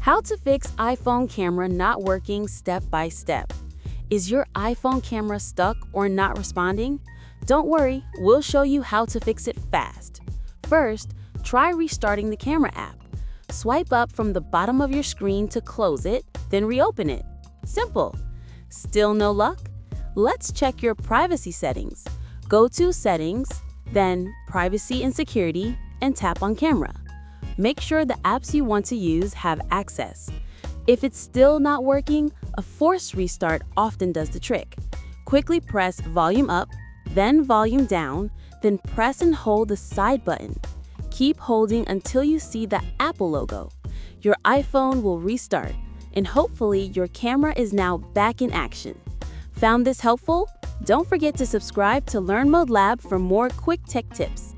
How to fix iPhone camera not working step by step. Is your iPhone camera stuck or not responding? Don't worry, we'll show you how to fix it fast. First, try restarting the camera app. Swipe up from the bottom of your screen to close it, then reopen it. Simple. Still no luck? Let's check your privacy settings. Go to Settings, then Privacy and Security, and tap on Camera. Make sure the apps you want to use have access. If it's still not working, a forced restart often does the trick. Quickly press Volume Up, then Volume Down, then press and hold the side button. Keep holding until you see the Apple logo. Your iPhone will restart, and hopefully your camera is now back in action. Found this helpful? Don't forget to subscribe to Learn Mode Lab for more quick tech tips.